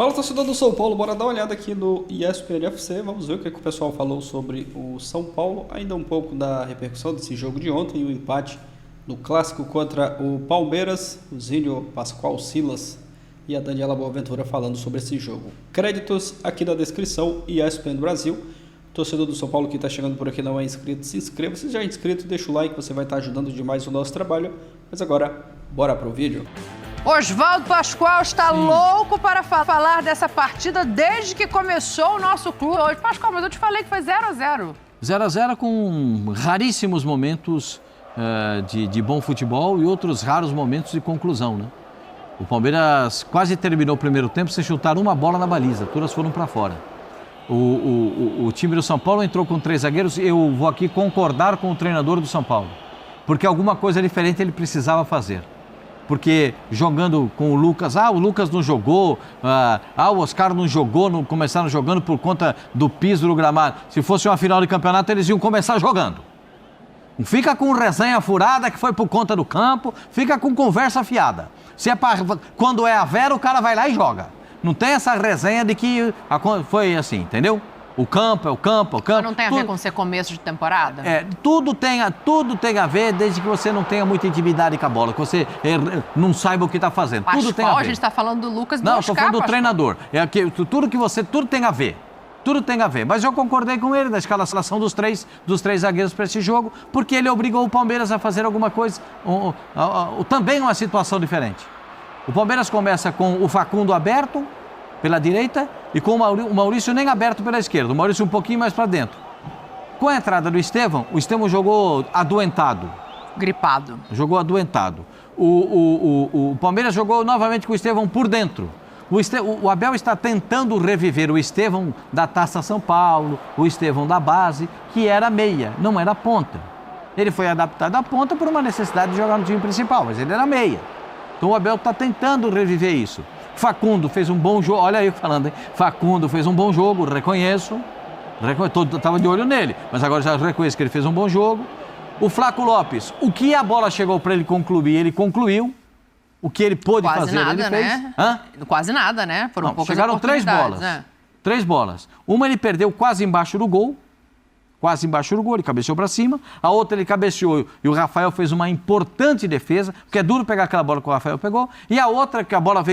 Fala, torcedor do São Paulo, bora dar uma olhada aqui no ESPN FC, vamos ver o que o pessoal falou sobre o São Paulo, ainda um pouco da repercussão desse jogo de ontem, o empate no clássico contra o Palmeiras, o Zinho Pascoal Silas e a Daniela Boaventura falando sobre esse jogo. Créditos aqui na descrição, ESPN Brasil. Torcedor do São Paulo que está chegando por aqui não é inscrito, se inscreva. Se já é inscrito, deixa o like, você vai estar ajudando demais o nosso trabalho. Mas agora, bora pro vídeo. Oswaldo Pascoal está louco para falar dessa partida desde que começou o nosso clube. Hoje, Pascoal, mas eu te falei que foi 0-0. 0-0 com raríssimos momentos de bom futebol e outros raros momentos de conclusão, né? O Palmeiras quase terminou o primeiro tempo sem chutar uma bola na baliza, todas foram para fora. O time do São Paulo entrou com 3 zagueiros e eu vou aqui concordar com o treinador do São Paulo, porque alguma coisa diferente ele precisava fazer. Porque jogando com o Lucas, o Lucas não jogou, o Oscar não jogou, não começaram jogando por conta do piso do gramado. Se fosse uma final de campeonato, eles iam começar jogando. Fica com resenha furada que foi por conta do campo, fica com conversa fiada. Quando é a vera, o cara vai lá e joga. Não tem essa resenha de que foi assim, entendeu? O campo é o campo, o campo. Mas não tem a ver com ser começo de temporada? Tudo tem a ver desde que você não tenha muita intimidade com a bola, que você não saiba o que está fazendo. Pascoal, tudo tem a ver. A gente está falando do Lucas e do Não, Oscar, estou falando do Pascoal. treinador. Tudo tem a ver. Mas eu concordei com ele na escalação dos três zagueiros para esse jogo, porque ele obrigou o Palmeiras a fazer alguma coisa, também uma situação diferente. O Palmeiras começa com o Facundo aberto pela direita e com o Maurício nem aberto pela esquerda. O Maurício um pouquinho mais para dentro. Com a entrada do Estevão, o Estevão jogou adoentado. Gripado. Jogou adoentado. O Palmeiras jogou novamente com o Estevão por dentro. O Abel está tentando reviver o Estevão da Taça São Paulo, o Estevão da base, que era meia, não era ponta. Ele foi adaptado à ponta por uma necessidade de jogar no time principal, mas ele era meia. Então o Abel está tentando reviver isso. Facundo fez um bom jogo, olha aí eu falando, hein? Facundo fez um bom jogo, reconheço, estava de olho nele, mas agora já reconheço que ele fez um bom jogo. O Flaco Lopes, o que a bola chegou para ele concluir, ele concluiu. O que ele pôde fazer, ele fez. Né? Quase nada, né? Foram poucas chegaram 3 bolas. Né? 3 bolas. Uma ele perdeu quase embaixo do gol. Ele cabeceou para cima. A outra ele cabeceou e o Rafael fez uma importante defesa, porque é duro pegar aquela bola que o Rafael pegou. E a outra, que a bola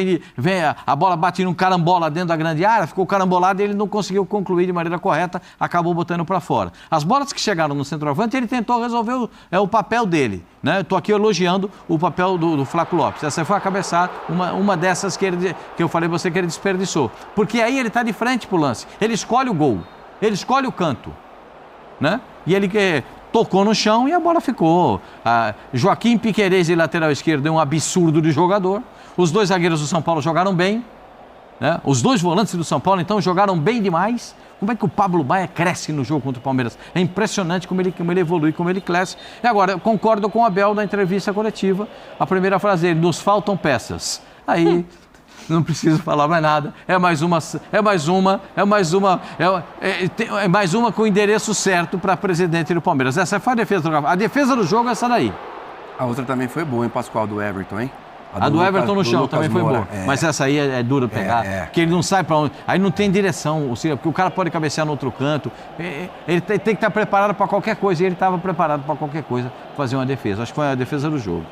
a bola bate num carambola dentro da grande área, ficou carambolado e ele não conseguiu concluir de maneira correta, acabou botando para fora. As bolas que chegaram no centroavante, ele tentou resolver o papel dele. Né? Estou aqui elogiando o papel do Flaco Lopes. Essa foi a cabeçada, uma dessas que eu falei para você que ele desperdiçou. Porque aí ele está de frente para o lance. Ele escolhe o gol, ele escolhe o canto. Né? E ele tocou no chão e a bola ficou. Joaquim Piquerez, lateral esquerdo, é um absurdo de jogador. Os 2 zagueiros do São Paulo jogaram bem. Né? Os 2 volantes do São Paulo, então, jogaram bem demais. Como é que o Pablo Maia cresce no jogo contra o Palmeiras? É impressionante como ele evolui, como ele cresce. E agora, eu concordo com o Abel na entrevista coletiva. A primeira frase dele, nos faltam peças. Aí... Não preciso falar mais nada. É mais uma com o endereço certo para presidente do Palmeiras. Essa foi a defesa do Rafael. A defesa do jogo é essa daí. A outra também foi boa, hein, Pascoal, do Everton, hein? A do Everton no chão também foi boa. Mas essa aí é duro pegar, porque ele não sai para onde. Aí não tem direção, porque o cara pode cabecear no outro canto. Ele tem que estar preparado para qualquer coisa. E ele estava preparado para qualquer coisa, fazer uma defesa. Acho que foi a defesa do jogo.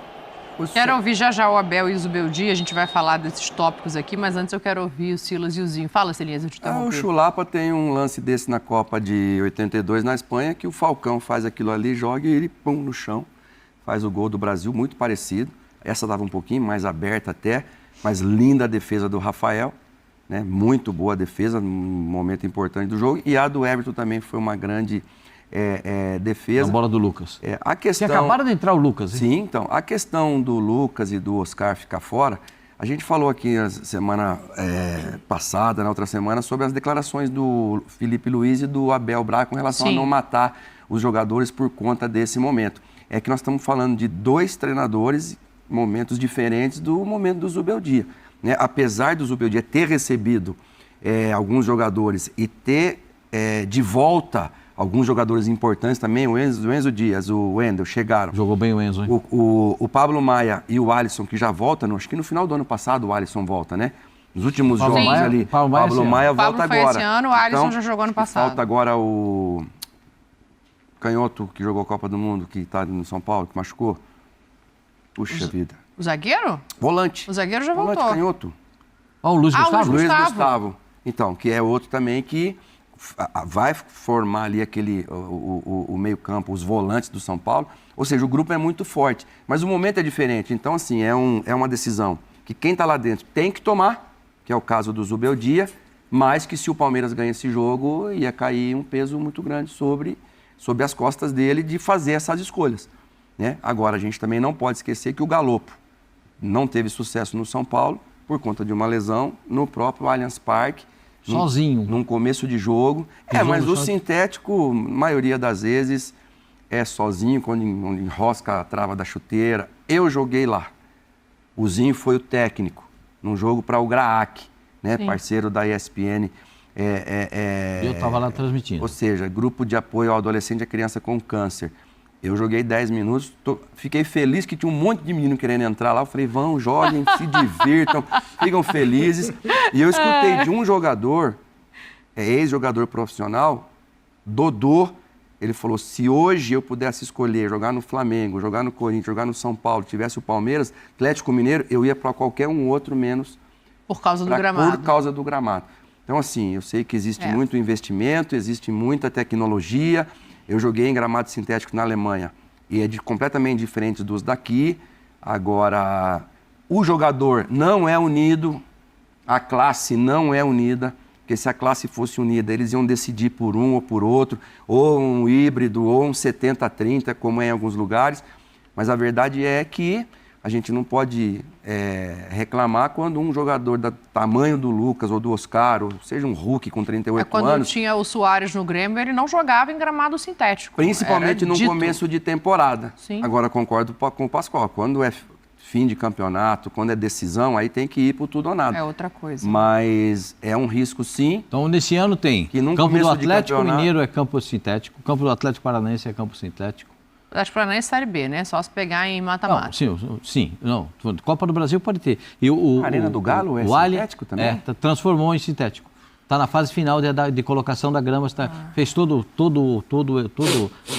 Quero ouvir já o Abel e o Zubeldia, a gente vai falar desses tópicos aqui, mas antes eu quero ouvir o Silas e o Zinho. Fala, Silinhas, eu te interrompi. O Chulapa tem um lance desse na Copa de 82 na Espanha, que o Falcão faz aquilo ali, joga e ele pum no chão, faz o gol do Brasil, muito parecido. Essa dava um pouquinho mais aberta até, mas linda a defesa do Rafael, né? Muito boa a defesa, num momento importante do jogo. E a do Everton também foi uma grande... defesa. A bola do Lucas. A questão... Tinha acabado de entrar o Lucas, hein? Sim, então, a questão do Lucas e do Oscar ficar fora, a gente falou aqui na semana passada, na outra semana, sobre as declarações do Felipe Luiz e do Abel Braga com relação a não matar os jogadores por conta desse momento. É que nós estamos falando de 2 treinadores, momentos diferentes do momento do Zubeldia. Né? Apesar do Zubeldia ter recebido alguns jogadores e ter de volta alguns jogadores importantes também, o Enzo Dias, o Wendel, chegaram. Jogou bem o Enzo, hein? O Pablo Maia e o Alisson, que já volta, acho que no final do ano passado o Alisson volta, né? Nos últimos Pablo jogos Maia- ali, Pablo Maia Pablo esse Maia ano. volta Pablo foi agora. esse ano, o Alisson já jogou ano passado. Falta agora o canhoto que jogou a Copa do Mundo, que está no São Paulo, que machucou. Puxa vida. O zagueiro? Volante. O zagueiro já Volante voltou. canhoto. Ó, o Luiz Ah, o Gustavo? Luiz Luiz Gustavo. Gustavo. Então, que é outro também que vai formar ali o meio-campo, os volantes do São Paulo. Ou seja, o grupo é muito forte. Mas o momento é diferente. Então, assim, é uma decisão que quem está lá dentro tem que tomar, que é o caso do Zubeldia, mas que se o Palmeiras ganha esse jogo, ia cair um peso muito grande sobre as costas dele de fazer essas escolhas, né? Agora, a gente também não pode esquecer que o Galopo não teve sucesso no São Paulo por conta de uma lesão no próprio Allianz Parque. Sozinho. Num começo de jogo. Mas o sintético, maioria das vezes, é sozinho, quando enrosca a trava da chuteira. Eu joguei lá. O Zinho foi o técnico, num jogo para o Graac, né? Parceiro da ESPN. Eu estava lá transmitindo. Ou seja, grupo de apoio ao adolescente e à criança com câncer. Eu joguei 10 minutos, fiquei feliz que tinha um monte de menino querendo entrar lá. Eu falei, vão, joguem, se divirtam, ficam felizes. E eu escutei de um jogador, ex-jogador profissional, Dodô, ele falou, se hoje eu pudesse escolher jogar no Flamengo, jogar no Corinthians, jogar no São Paulo, tivesse o Palmeiras, Atlético Mineiro, eu ia para qualquer um outro menos Por causa do gramado. Por causa do gramado. Então, assim, eu sei que existe muito investimento, existe muita tecnologia. Eu joguei em gramado sintético na Alemanha e é completamente diferente dos daqui. Agora, o jogador não é unido, a classe não é unida, porque se a classe fosse unida, eles iam decidir por um ou por outro, ou um híbrido, ou um 70-30, como é em alguns lugares. Mas a verdade é que a gente não pode reclamar quando um jogador do tamanho do Lucas ou do Oscar, ou seja, um Hulk com 38 Quando anos... tinha o Soares no Grêmio, ele não jogava em gramado sintético. Principalmente Era no dito. começo de temporada. Sim. Agora, concordo com o Pascoal. Quando é fim de campeonato, quando é decisão, aí tem que ir por tudo ou nada. É outra coisa. Mas é um risco, sim. Então, nesse ano tem. Que num Campo do começo de Atlético campeonato- Mineiro é campo sintético. Campo do Atlético Paranaense é campo sintético. Acho que nem Série B, né? Só se pegar em mata-mata. Não, sim. Não. Copa do Brasil pode ter. E A Arena do Galo é sintético também? Transformou em sintético. Está na fase final de colocação da grama. Fez todo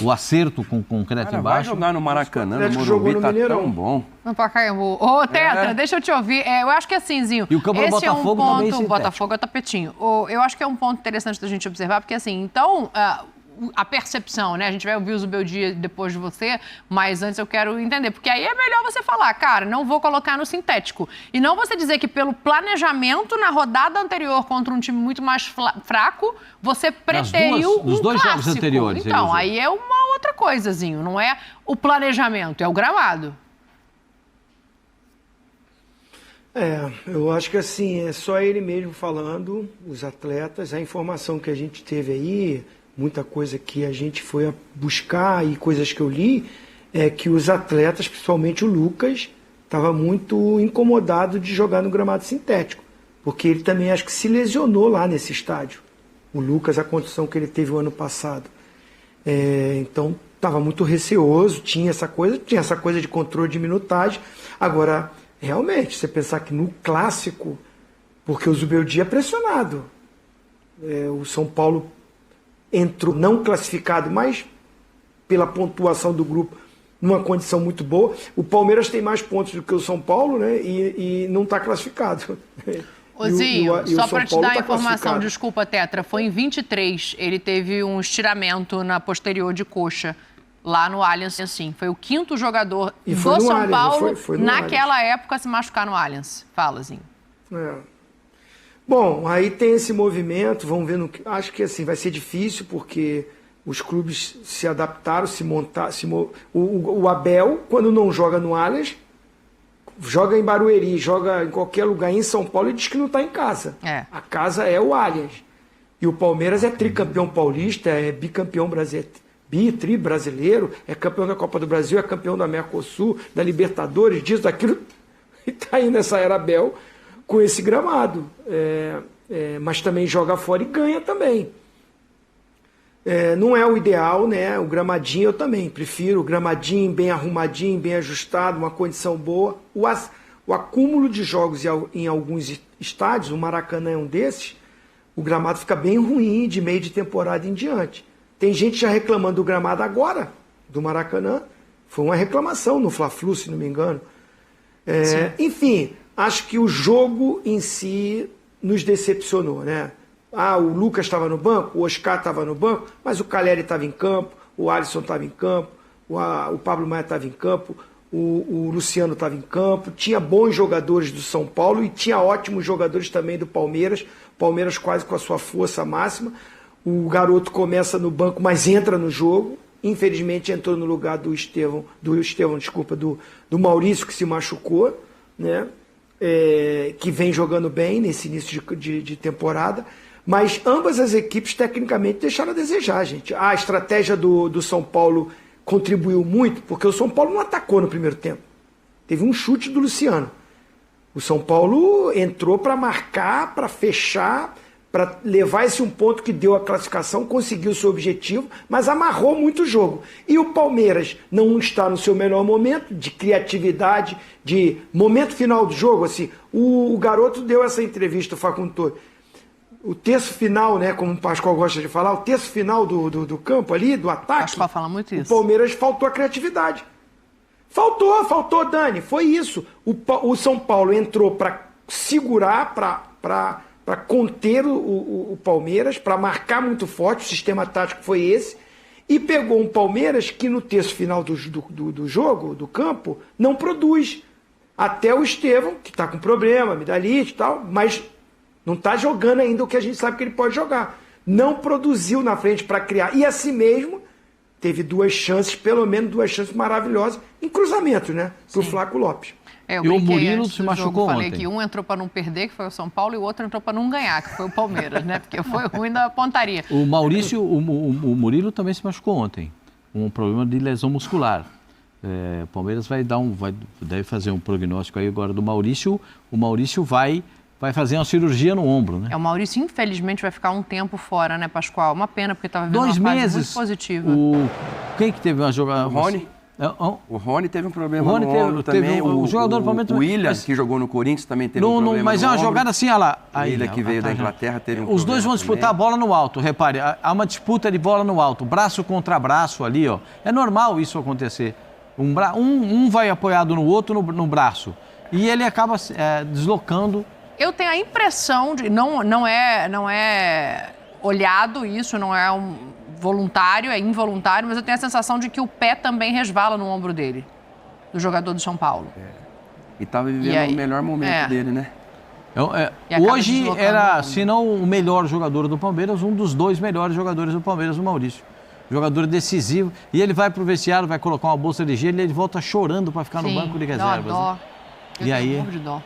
o acerto com concreto Cara, vai embaixo. jogar no Maracanã, no Atlético Morumbi, jogou no tá Mineirão. tão bom. No Pacaembu. Ô, Tetra, deixa eu te ouvir. Eu acho que assim, Zinho, E o campo do esse é um Botafogo também ponto... sintético. Botafogo é tapetinho. Eu acho que é um ponto interessante da gente observar, porque assim, então... a percepção, né? A gente vai ouvir o Zubeldia depois de você, mas antes eu quero entender, porque aí é melhor você falar, cara, não vou colocar no sintético. E não você dizer que pelo planejamento na rodada anterior contra um time muito mais fraco, você preteriu nos dois clássico. jogos anteriores, ele Então, usou. aí é uma outra coisa, Zinho. Não é o planejamento, é o gramado. Eu acho que assim, é só ele mesmo falando, os atletas, a informação que a gente teve aí, muita coisa que a gente foi a buscar e coisas que eu li, é que os atletas, principalmente o Lucas, estava muito incomodado de jogar no gramado sintético, porque ele também acho que se lesionou lá nesse estádio. O Lucas, a condição que ele teve o ano passado. Então, estava muito receoso, tinha essa coisa de controle de minutagem. Agora, realmente, você pensar que no clássico, porque o Zubeldia é pressionado, o São Paulo entrou não classificado, mas pela pontuação do grupo, numa condição muito boa. O Palmeiras tem mais pontos do que o São Paulo, né? E não está classificado. Zinho, só para te dar a informação, classificado. desculpa, Tetra, foi em 23, ele teve um estiramento na posterior de coxa, lá no Allianz, assim. Foi o 5º jogador E do foi no São Allianz, Paulo, foi no naquela época, a se machucar no Allianz. Fala, Zinho. Bom, aí tem esse movimento, vamos ver, acho que assim, vai ser difícil, porque os clubes se adaptaram, se montaram, o Abel, quando não joga no Allianz, joga em Barueri, joga em qualquer lugar em São Paulo e diz que não está em casa. A casa é o Allianz. E o Palmeiras é tricampeão paulista, é bicampeão brasileiro, tri brasileiro, é campeão da Copa do Brasil, é campeão da Mercosul, da Libertadores, disso, daquilo, e está aí nessa era Abel com esse gramado. Mas também joga fora e ganha também. Não é o ideal, né? O gramadinho eu também prefiro, o gramadinho bem arrumadinho, bem ajustado, uma condição boa. o acúmulo de jogos em alguns estádios, o Maracanã é um desses, o gramado fica bem ruim de meio de temporada em diante. Tem gente já reclamando do gramado agora, do Maracanã. Foi uma reclamação no Fla-Flu, se não me engano. Enfim, acho que o jogo em si nos decepcionou, né? O Lucas estava no banco, o Oscar estava no banco, mas o Caleri estava em campo, o Alisson estava em campo, o Pablo Maia estava em campo, o Luciano estava em campo, tinha bons jogadores do São Paulo e tinha ótimos jogadores também do Palmeiras, Palmeiras quase com a sua força máxima. O garoto começa no banco, mas entra no jogo. Infelizmente entrou no lugar do Maurício, que se machucou, né? Que vem jogando bem nesse início de temporada. Mas ambas as equipes, tecnicamente, deixaram a desejar, gente. A estratégia do São Paulo contribuiu muito, porque o São Paulo não atacou no primeiro tempo. Teve um chute do Luciano. O São Paulo entrou para marcar, para fechar, para levar esse um ponto que deu a classificação, conseguiu o seu objetivo, mas amarrou muito o jogo. E o Palmeiras não está no seu melhor momento de criatividade, de momento final do jogo. Assim, o garoto deu essa entrevista, o Facundo Toro. O terço final, né, como o Pascoal gosta de falar, o terço final do campo ali, do ataque, Pascoal fala muito isso. O Palmeiras faltou a criatividade. Faltou, Dani, foi isso. O São Paulo entrou para segurar, para conter o Palmeiras, para marcar muito forte, o sistema tático foi esse, e pegou um Palmeiras que no terço final do jogo, do campo, não produz. Até o Estevão, que está com problema, amidalite e tal, mas não está jogando ainda o que a gente sabe que ele pode jogar. Não produziu na frente para criar. E assim mesmo, teve pelo menos duas chances maravilhosas, em cruzamento, né? Pro Flaco Lopes. Eu e o Murilo antes se do machucou jogo, falei ontem. que um entrou para não perder, que foi o São Paulo, e o outro entrou para não ganhar, que foi o Palmeiras, né? Porque foi ruim da pontaria. O Murilo também se machucou ontem. Um problema de lesão muscular. O Palmeiras deve fazer um prognóstico aí agora do Maurício. O Maurício vai fazer uma cirurgia no ombro, né? O Maurício, infelizmente, vai ficar um tempo fora, né, Pascoal? Uma pena, porque estava vivendo 2 uma fase meses. muito positiva. Quem que teve uma jogada? O Rony. O Teve um problema O Rony no ombro também. o jogador do Palmeiras o William, mas, que jogou no Corinthians, também teve um problema mas é uma jogada assim, olha lá. O William, que veio da Inglaterra, teve um problema. Os dois vão disputar a bola no alto, repare. Há uma disputa de bola no alto, braço contra braço ali, ó. É normal isso acontecer. Um vai apoiado no outro no braço. E ele acaba deslocando. Eu tenho a impressão de... Não é olhado isso, não é voluntário, é involuntário, mas eu tenho a sensação de que o pé também resvala no ombro dele, do jogador do São Paulo. E estava vivendo o melhor momento dele, né? Hoje era, se não o melhor jogador do Palmeiras, um dos 2 melhores jogadores do Palmeiras, o Maurício. Jogador decisivo. E ele vai pro vestiário, vai colocar uma bolsa de gelo e ele volta chorando para ficar no banco de reservas. Dó. Né? E aí... De dó.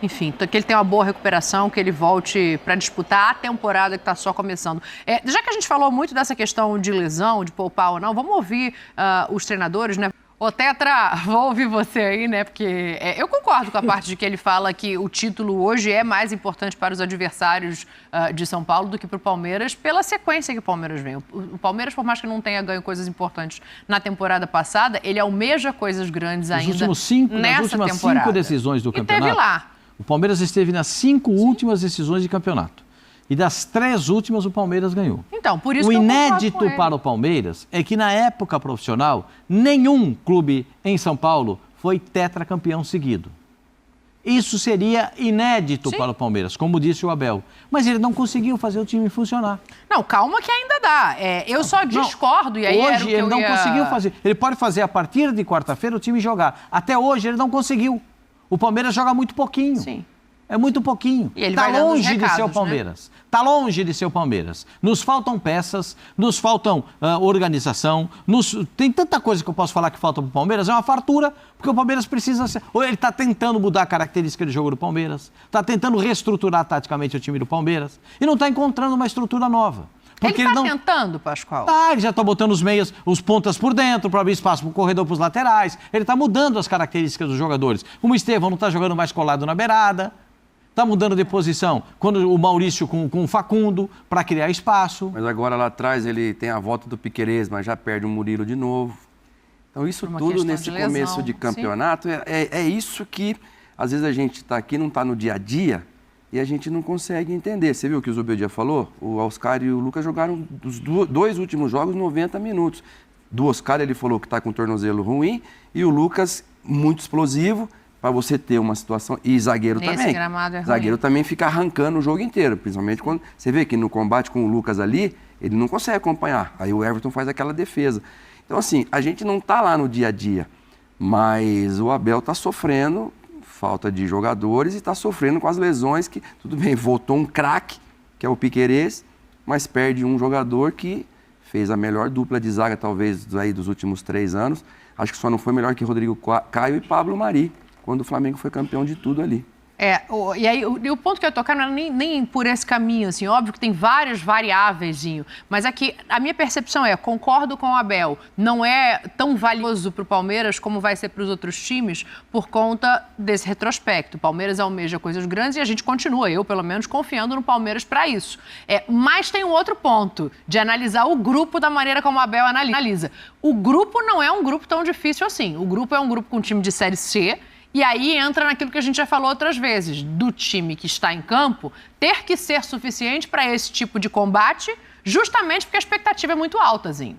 Enfim, que ele tenha uma boa recuperação, que ele volte para disputar a temporada que está só começando. Já que a gente falou muito dessa questão de lesão, de poupar ou não, vamos ouvir os treinadores, né? Ô, Tetra, vou ouvir você aí, né? Porque eu concordo com a parte de que ele fala que o título hoje é mais importante para os adversários de São Paulo do que para o Palmeiras, pela sequência que o Palmeiras vem. O Palmeiras, por mais que não tenha ganho coisas importantes na temporada passada, ele almeja coisas grandes ainda nas últimas temporada. 5 decisões do campeonato. E teve lá. O Palmeiras esteve nas 5 últimas decisões de campeonato. E das 3 últimas, o Palmeiras ganhou. Então, por isso o que eu inédito concordo com para o Palmeiras é que, na época profissional, nenhum clube em São Paulo foi tetracampeão seguido. Isso seria inédito para o Palmeiras, como disse o Abel. Mas ele não conseguiu fazer o time funcionar. Não, calma que ainda dá. Eu só discordo, e aí hoje era o que ele não conseguiu fazer. Ele pode fazer a partir de quarta-feira o time jogar. Até hoje ele não conseguiu. O Palmeiras joga muito pouquinho. Sim. É muito pouquinho. Está longe de ser o Palmeiras. Está longe de ser o Palmeiras. Nos faltam peças, nos faltam organização. Tem tanta coisa que eu posso falar que falta para o Palmeiras. É uma fartura, porque o Palmeiras precisa ser... Ou ele está tentando mudar a característica de jogo do Palmeiras. Está tentando reestruturar taticamente o time do Palmeiras. E não está encontrando uma estrutura nova. Porque ele está tentando, Pascoal? Ele já está botando os meias, os pontas por dentro, para abrir espaço para o corredor, para os laterais. Ele está mudando as características dos jogadores. O Estevão não está jogando mais colado na beirada. Está mudando de posição. Quando o Maurício com o Facundo, para criar espaço. Mas agora lá atrás ele tem a volta do Piquerez, mas já perde o Murilo de novo. Então isso tudo nesse começo de campeonato é isso que às vezes a gente está aqui, não está no dia a dia, e a gente não consegue entender. Você viu o que o Zubeldia falou? O Oscar e o Lucas jogaram os 2 últimos jogos 90 minutos. Do Oscar ele falou que está com o tornozelo ruim, e o Lucas muito explosivo, para você ter uma situação... E zagueiro Nesse também. gramado é ruim. Zagueiro também fica arrancando o jogo inteiro, principalmente quando... Você vê que no combate com o Lucas ali, ele não consegue acompanhar. Aí o Everton faz aquela defesa. Então, assim, a gente não está lá no dia a dia, mas o Abel está sofrendo falta de jogadores e está sofrendo com as lesões que, tudo bem, voltou um craque, que é o Piquerez, mas perde um jogador que fez a melhor dupla de zaga, talvez, aí dos últimos 3 anos. Acho que só não foi melhor que Rodrigo Caio e Pablo Mari, quando o Flamengo foi campeão de tudo ali. E aí o ponto que eu ia tocar não era nem por esse caminho, assim, óbvio que tem várias variáveis, mas aqui a minha percepção concordo com o Abel, não é tão valioso para o Palmeiras como vai ser para os outros times por conta desse retrospecto. O Palmeiras almeja coisas grandes e a gente continua, eu pelo menos, confiando no Palmeiras para isso. Mas tem um outro ponto, de analisar o grupo da maneira como o Abel analisa. O grupo não é um grupo tão difícil assim, o grupo é um grupo com time de Série C. E aí entra naquilo que a gente já falou outras vezes, do time que está em campo ter que ser suficiente para esse tipo de combate, justamente porque a expectativa é muito alta, Zinho.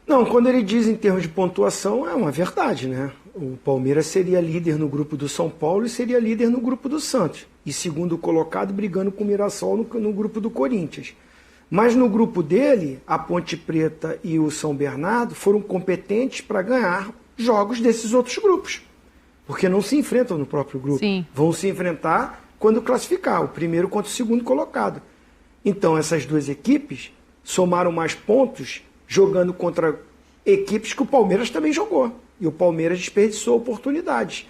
Não, quando ele diz em termos de pontuação, é uma verdade, né? O Palmeiras seria líder no grupo do São Paulo e seria líder no grupo do Santos. E segundo colocado, brigando com o Mirassol no grupo do Corinthians. Mas no grupo dele, a Ponte Preta e o São Bernardo foram competentes para ganhar jogos desses outros grupos, porque não se enfrentam no próprio grupo. Sim. Vão se enfrentar quando classificar, o primeiro contra o segundo colocado. Então essas 2 equipes somaram mais pontos jogando contra equipes que o Palmeiras também jogou, e o Palmeiras desperdiçou oportunidades.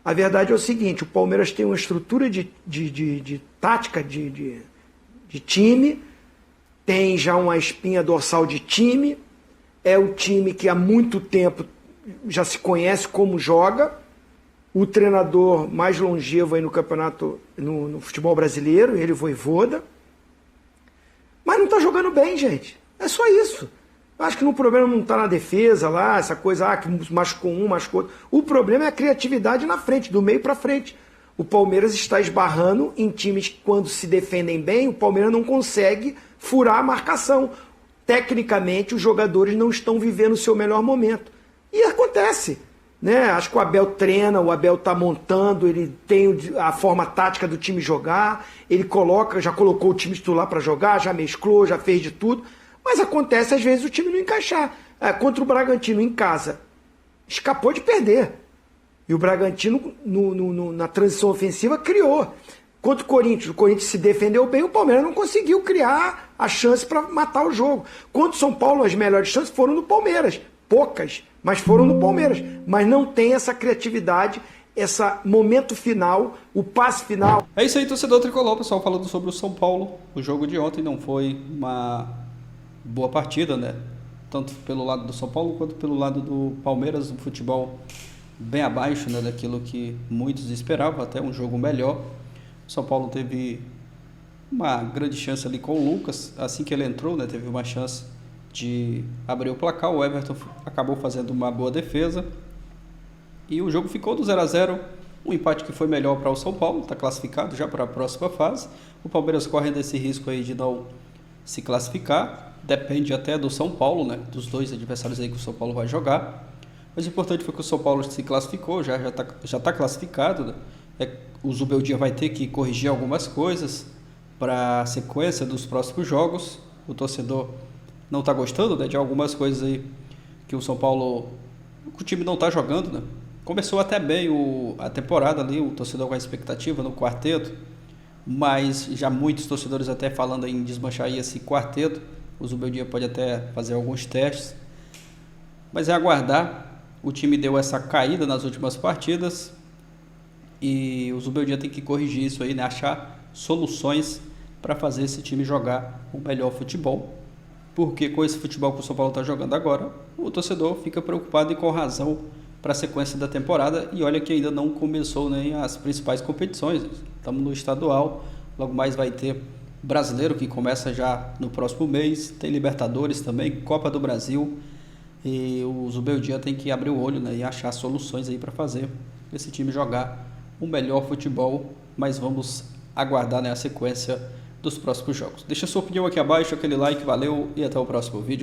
A verdade é o seguinte, o Palmeiras tem uma estrutura de tática de time, tem já uma espinha dorsal de time, é o time que há muito tempo já se conhece como joga, o treinador mais longevo aí no campeonato, no futebol brasileiro, ele, o Vojvoda, mas não está jogando bem, gente. É só isso. Acho que o problema não está na defesa lá, essa coisa, que machucou um, machucou outro. O problema é a criatividade na frente, do meio para frente. O Palmeiras está esbarrando em times que, quando se defendem bem, o Palmeiras não consegue furar a marcação. Tecnicamente, os jogadores não estão vivendo o seu melhor momento. E acontece, né? Acho que o Abel treina, o Abel está montando, ele tem a forma tática do time jogar, ele já colocou o time titular para jogar, já mesclou, já fez de tudo, mas acontece às vezes o time não encaixar. Contra o Bragantino em casa, escapou de perder. E o Bragantino, na transição ofensiva, criou. Contra o Corinthians se defendeu bem, o Palmeiras não conseguiu criar a chance para matar o jogo. Contra o São Paulo, as melhores chances foram no Palmeiras. Poucas, mas foram no Palmeiras. Mas não tem essa criatividade, esse momento final, o passe final. É isso aí, torcedor tricolor, pessoal, falando sobre o São Paulo. O jogo de ontem não foi uma boa partida, né? Tanto pelo lado do São Paulo quanto pelo lado do Palmeiras, um futebol bem abaixo, né, daquilo que muitos esperavam, até um jogo melhor. O São Paulo teve uma grande chance ali com o Lucas, assim que ele entrou, né, teve uma chance de abrir o placar, o Everton acabou fazendo uma boa defesa e o jogo ficou do 0-0, um empate que foi melhor para o São Paulo, está classificado já para a próxima fase. O Palmeiras corre desse risco aí de não se classificar, depende até do São Paulo, né, dos 2 adversários aí que o São Paulo vai jogar, mas o importante foi que o São Paulo se classificou, já tá classificado, né? O Zubeldia vai ter que corrigir algumas coisas para a sequência dos próximos jogos, o torcedor não está gostando, né, de algumas coisas aí que o São Paulo, o time não está jogando, né? Começou até bem a temporada ali, o torcedor com a expectativa no quarteto, mas já muitos torcedores até falando em desmanchar aí esse quarteto. O Zubeldia pode até fazer alguns testes, mas é aguardar. O time deu essa caída nas últimas partidas e o Zubeldia tem que corrigir isso aí, né? Achar soluções para fazer esse time jogar o melhor futebol. Porque com esse futebol que o São Paulo está jogando agora, o torcedor fica preocupado e com razão para a sequência da temporada. E olha que ainda não começou nem as principais competições. Estamos no estadual, logo mais vai ter brasileiro que começa já no próximo mês, tem Libertadores também, Copa do Brasil. E o Zubeldia tem que abrir o olho, né, e achar soluções aí para fazer esse time jogar um melhor futebol, mas vamos aguardar, né, a sequência dos próximos jogos. Deixa sua opinião aqui abaixo, aquele like, valeu e até o próximo vídeo.